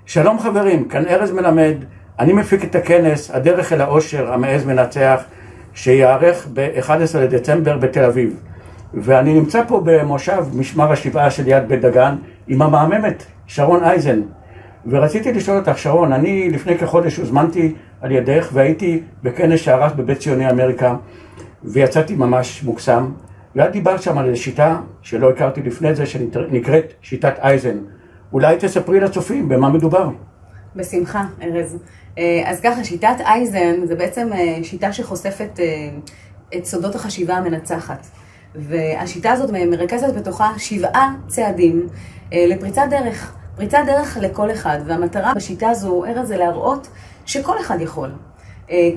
שלום חברים, כאן ארז מלמד, אני מפיק את הכנס הדרך אל האושר המעז מנצח שיערך ב-11 לדצמבר בתל אביב, ואני נמצא פה במושב משמר השבעה של יד בית דגן עם המהממת שרון אייזן, ורציתי לשאול אותך שרון, אני לפני כחודש הוזמנתי על ידך והייתי בכנס שערך בבית ציוני אמריקה ויצאתי ממש מוקסם, ואת דיברת שם על שיטה שלא הכרתי לפני זה שנקראת שיטת אייזן. אולי תספרי לצופים במה מדובר. בשמחה, ארז. אז ככה, שיטת אייזן זה בעצם שיטה שחושפת את סודות החשיבה המנצחת. והשיטה הזאת מרכזת בתוכה 7 צעדים לפריצת דרך. פריצת דרך לכל אחד. והמטרה בשיטה הזו, ארז, זה להראות שכל אחד יכול.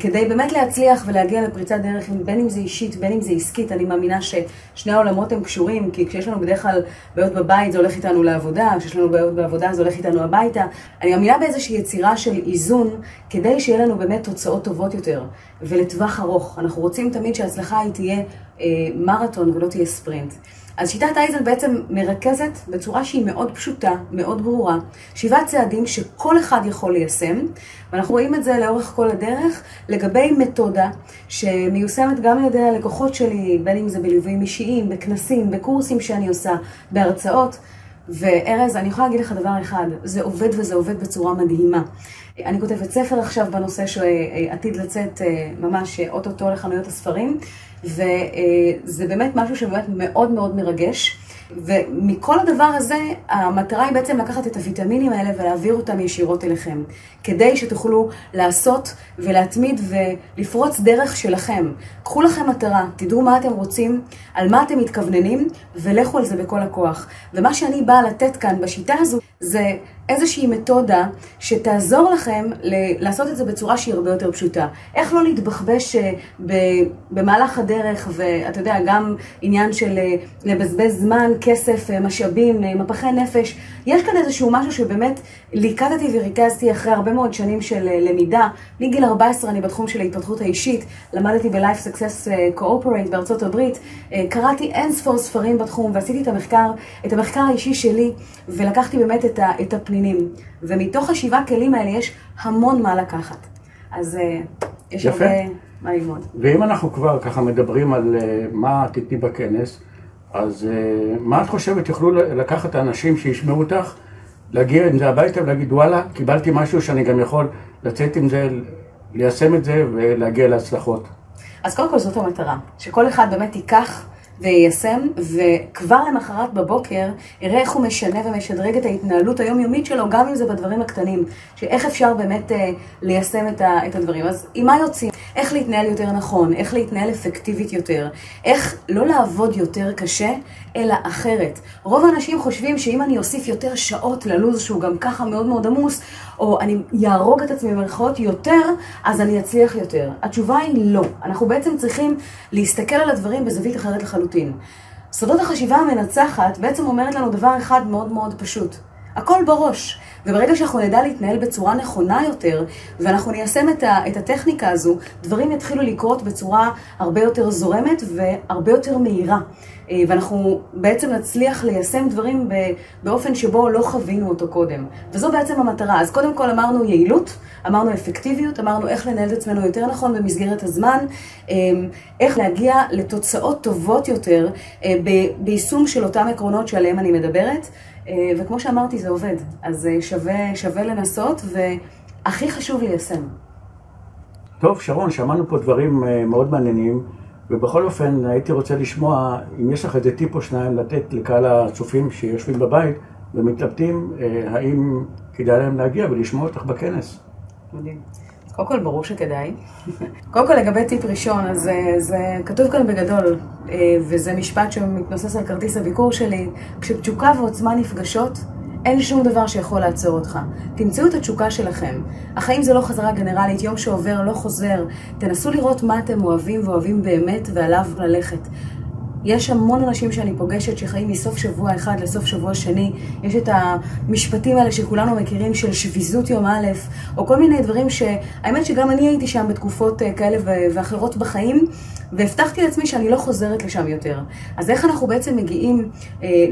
כדי באמת להצליח ולהגיע לפריצת דרך, בין אם זה אישית, בין אם זה עסקית, אני מאמינה ששני העולמות הם קשורים, כי כשיש לנו בדרך כלל בעיות בבית, זה הולך איתנו לעבודה, כשיש לנו בעיות בעבודה, זה הולך איתנו הביתה. אני מאמינה באיזושהי יצירה של איזון, כדי שיהיה לנו באמת תוצאות טובות יותר, ולטווח ארוך. אנחנו רוצים תמיד שההצלחה היא תהיה מרתון ולא תהיה ספרינט. אז שיטת אייזן בעצם מרכזת בצורה שהיא מאוד פשוטה, מאוד ברורה, 7 צעדים שכל אחד יכול ליישם, ואנחנו רואים את זה לאורך כל הדרך לגבי מתודה שמיושמת גם על ידי הלקוחות שלי, בין אם זה בליוויים אישיים, בכנסים, בקורסים שאני עושה, בהרצאות. וארז, אני יכולה להגיד לך דבר אחד, זה עובד וזה עובד בצורה מדהימה. אני כותבת ספר עכשיו בנושא שעתיד לצאת ממש אוטוטו לחנויות הספרים, וזה באמת משהו שבאמת מאוד מאוד מרגש. ומכל הדבר הזה, המטרה היא בעצם לקחת את הוויטמינים האלה ולהעביר אותם ישירות אליכם, כדי שתוכלו לעשות ולהתמיד ולפרוץ דרך שלכם. קחו לכם מטרה, תדעו מה אתם רוצים, על מה אתם מתכווננים, ולכו על זה בכל הכוח. ומה שאני באה לתת כאן בשיטה הזו, זה איזושהי מתודה שתעזור לכם לעשות את זה בצורה שהיא הרבה יותר פשוטה. איך לא להתבחבש במהלך הדרך, ואתה יודע, גם עניין של לבזבז זמן, כסף, משאבים, מפחי נפש. יש כאן איזשהו משהו שבאמת ליקטתי וריכזתי אחרי הרבה מאוד שנים של למידה. מגיל 14 אני בתחום של ההתפתחות האישית, למדתי ב-Life Success Cooperate בארצות הברית, קראתי אין ספור ספרים בתחום ועשיתי את המחקר האישי שלי, ולקחתי באמת את הפנינים. ומתוך 7 כלים האלה יש המון מה לקחת. אז יש יפה. הרבה מה ללמוד. ואם אנחנו כבר ככה מדברים על מה תתני בכנס, אז מה את חושבת יוכלו לקחת האנשים שישמעו אותך, להגיע עם זה הביתה ולהגיד וואלה, קיבלתי משהו שאני גם יכול לצאת עם זה, ליישם את זה ולהגיע להצלחות? אז קודם כל זאת המטרה, שכל אחד באמת ייקח ויישם, וכבר למחרת בבוקר יראה איך הוא משנה ומשדרג את ההתנהלות היומיומית שלו, גם אם זה בדברים הקטנים, שאיך אפשר באמת ליישם את הדברים. אז עם מה יוצאים? איך להתנהל יותר נכון, איך להתנהל אפקטיבית יותר, איך לא לעבוד יותר קשה, אלא אחרת. רוב האנשים חושבים שאם אני אוסיף יותר שעות ללוז, שהוא גם ככה מאוד מאוד עמוס, או אני יהרוג את עצמי במרכאות יותר, אז אני אצליח יותר. התשובה היא לא. אנחנו בעצם צריכים להסתכל על הדברים בזווית אחרת לחלוטין. סודות החשיבה המנצחת בעצם אומרת לנו דבר אחד מאוד מאוד פשוט. הכל בראש. וברגע שאנחנו נדע להתנהל בצורה נכונה יותר, ואנחנו ניישם את הטכניקה הזו, דברים יתחילו לקרות בצורה הרבה יותר זורמת והרבה יותר מהירה. ואנחנו בעצם נצליח ליישם דברים באופן שבו לא חווינו אותו קודם. וזו בעצם המטרה. אז קודם כל אמרנו יעילות, אמרנו אפקטיביות, אמרנו איך לנהל את עצמנו יותר נכון במסגרת הזמן, איך להגיע לתוצאות טובות יותר ביישום של אותם עקרונות שעליהם אני מדברת. וכמו שאמרתי, זה עובד. אז שווה לנסות, והכי חשוב ליישם. טוב, שרון, שמענו פה דברים מאוד מעניינים, ובכל אופן הייתי רוצה לשמוע אם יש לך איזה טיפ או שניים לתת לקהל הצופים שיושבים בבית ומתלבטים, האם כדאי להם להגיע ולשמוע אותך בכנס. מדהים. קודם כל ברור שכדאי. קודם כל לגבי טיפ ראשון, אז זה כתוב כאן בגדול, וזה משפט שמתנוסס על כרטיס הביקור שלי. כשתשוקה ועוצמה נפגשות, אין שום דבר שיכול לעצור אותך. תמצאו את התשוקה שלכם. החיים זה לא חזרה גנרלית, יום שעובר לא חוזר. תנסו לראות מה אתם אוהבים ואוהבים באמת ועליו ללכת. יש המון אנשים שאני פוגשת שחיים מסוף שבוע אחד לסוף שבוע שני. יש את המשפטים האלה שכולנו מכירים של שביזות יום א', או כל מיני דברים שהאמת שגם אני הייתי שם בתקופות כאלה ואחרות בחיים, והבטחתי לעצמי שאני לא חוזרת לשם יותר. אז איך אנחנו בעצם מגיעים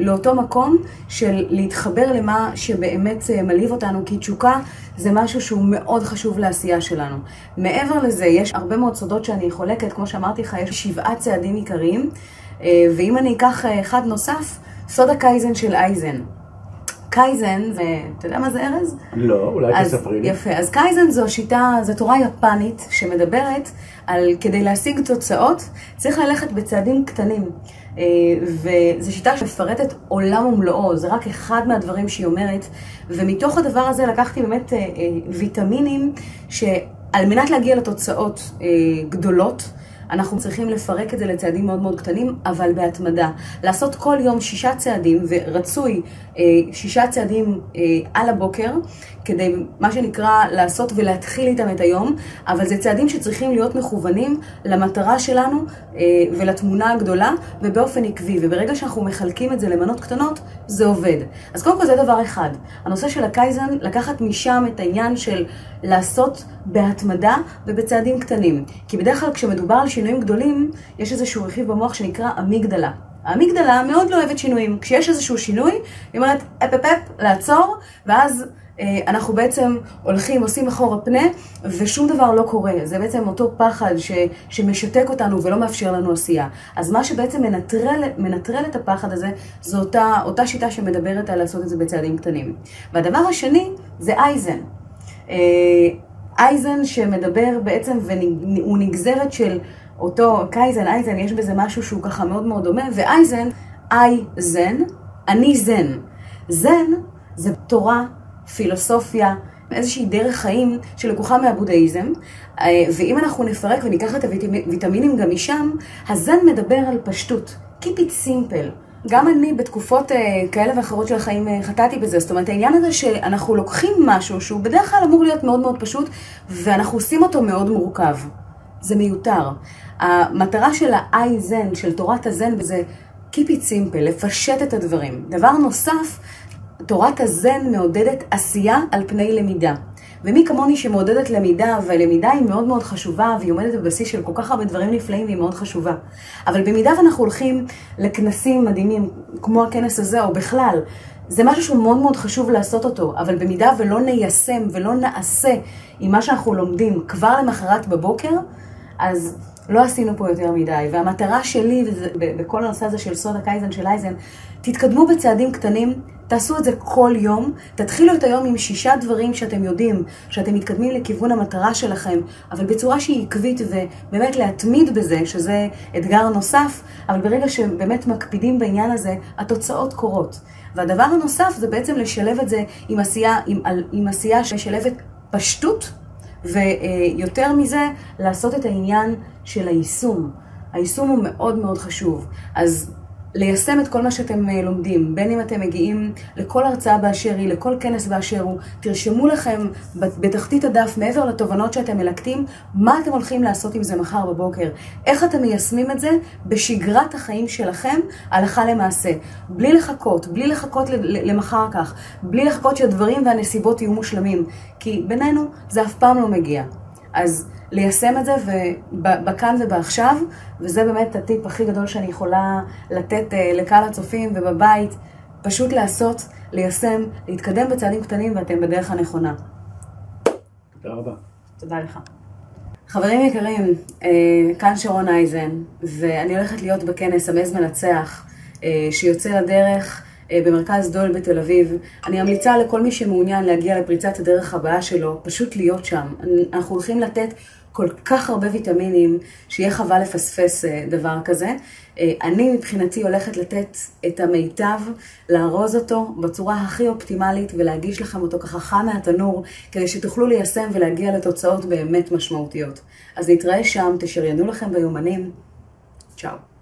לאותו מקום של להתחבר למה שבאמת מלהיב אותנו? כי תשוקה זה משהו שהוא מאוד חשוב לעשייה שלנו. מעבר לזה, יש הרבה מאוד סודות שאני חולקת, כמו שאמרתי לך, יש 7 צעדים עיקריים, ואם אני אקח אחד נוסף, סוד הקייזן של אייזן. קייזן, אתה יודע מה זה ארז? לא, אולי תספרי לי. יפה, אז קייזן זו שיטה, זו תורה יפנית שמדברת על כדי להשיג תוצאות, צריך ללכת בצעדים קטנים. וזו שיטה שמפרטת עולם ומלואו, זה רק אחד מהדברים שהיא אומרת, ומתוך הדבר הזה לקחתי באמת ויטמינים שעל מנת להגיע לתוצאות גדולות, אנחנו צריכים לפרק את זה לצעדים מאוד מאוד קטנים, אבל בהתמדה. לעשות כל יום 6 צעדים, ורצוי 6 צעדים על הבוקר, כדי מה שנקרא לעשות ולהתחיל איתם את היום, אבל זה צעדים שצריכים להיות מכוונים למטרה שלנו ולתמונה הגדולה, ובאופן עקבי. וברגע שאנחנו מחלקים את זה למנות קטנות, זה עובד. אז קודם כל זה דבר אחד. הנושא של הקייזן, לקחת משם את העניין של לעשות בהתמדה ובצעדים קטנים. כי בדרך כלל כשמדובר על שינויים גדולים, יש איזשהו רכיב במוח שנקרא אמיגדלה. האמיגדלה מאוד לא אוהבת שינויים. כשיש איזשהו שינוי, היא אומרת, לעצור, ואז אנחנו בעצם הולכים, עושים אחורה פנה, ושום דבר לא קורה. זה בעצם אותו פחד שמשתק אותנו ולא מאפשר לנו עשייה. אז מה שבעצם מנטרל את הפחד הזה, זו אותה שיטה שמדברת על לעשות את זה בצעדים קטנים. והדבר השני זה אייזן. אייזן שמדבר בעצם, והוא נגזרת של אותו קייזן, אייזן, יש בזה משהו שהוא ככה מאוד מאוד דומה, ואייזן, אייזן, אני זן. זן זה תורה, פילוסופיה, איזושהי דרך חיים שלקוחה מהבודהיזם, ואם אנחנו נפרק וניקח את הוויטמינים גם משם, הזן מדבר על פשטות. Keep it simple. גם אני בתקופות כאלה ואחרות של החיים חטאתי בזה. זאת אומרת, העניין הזה שאנחנו לוקחים משהו שהוא בדרך כלל אמור להיות מאוד מאוד פשוט, ואנחנו עושים אותו מאוד מורכב. זה מיותר. המטרה של האי-זן, של תורת הזן, זה keep it simple, לפשט את הדברים. דבר נוסף, תורת הזן מעודדת עשייה על פני למידה. ומי כמוני שמעודדת למידה, והלמידה היא מאוד מאוד חשובה, והיא עומדת בבסיס של כל כך הרבה דברים נפלאים, והיא מאוד חשובה. אבל במידה ואנחנו הולכים לכנסים מדהימים, כמו הכנס הזה, או בכלל, זה משהו שהוא מאוד מאוד חשוב לעשות אותו, אבל במידה ולא ניישם ולא נעשה עם מה שאנחנו לומדים כבר למחרת בבוקר, אז לא עשינו פה יותר מדי. והמטרה שלי, בכל הנושא הזה של סוד הקייזן של אייזן, תתקדמו בצעדים קטנים, תעשו את זה כל יום, תתחילו את היום עם 6 דברים שאתם יודעים, שאתם מתקדמים לכיוון המטרה שלכם, אבל בצורה שהיא עקבית ובאמת להתמיד בזה, שזה אתגר נוסף, אבל ברגע שבאמת מקפידים בעניין הזה, התוצאות קורות. והדבר הנוסף זה בעצם לשלב את זה עם עשייה שמשלבת פשטות, ויותר מזה, לעשות את העניין של היישום. היישום הוא מאוד מאוד חשוב. אז ליישם את כל מה שאתם לומדים, בין אם אתם מגיעים לכל הרצאה באשר היא, לכל כנס באשר הוא, תרשמו לכם בתחתית הדף, מעבר לתובנות שאתם מלקטים, מה אתם הולכים לעשות עם זה מחר בבוקר, איך אתם מיישמים את זה בשגרת החיים שלכם, הלכה למעשה, בלי לחכות למחר כך, בלי לחכות שהדברים והנסיבות יהיו מושלמים, כי בינינו זה אף פעם לא מגיע. אז ליישם את זה בכאן ובעכשיו, וזה באמת הטיפ הכי גדול שאני יכולה לתת לקהל הצופים ובבית, פשוט לעשות, ליישם, להתקדם בצעדים קטנים ואתם בדרך הנכונה. תודה רבה. תודה לך. חברים יקרים, כאן שרון אייזן, ואני הולכת להיות בכנס המעז מנצח, שיוצא לדרך במרכז דול בתל אביב. אני ממליצה לכל מי שמעוניין להגיע לפריצת הדרך הבאה שלו, פשוט להיות שם. אנחנו הולכים לתת כל כך הרבה ויטמינים, שיהיה חבל לפספס דבר כזה. אני מבחינתי הולכת לתת את המיטב, לארוז אותו בצורה הכי אופטימלית, ולהגיש לכם אותו ככה חם מהתנור, כדי שתוכלו ליישם ולהגיע לתוצאות באמת משמעותיות. אז נתראה שם, תשריינו לכם ביומנים. צ'או.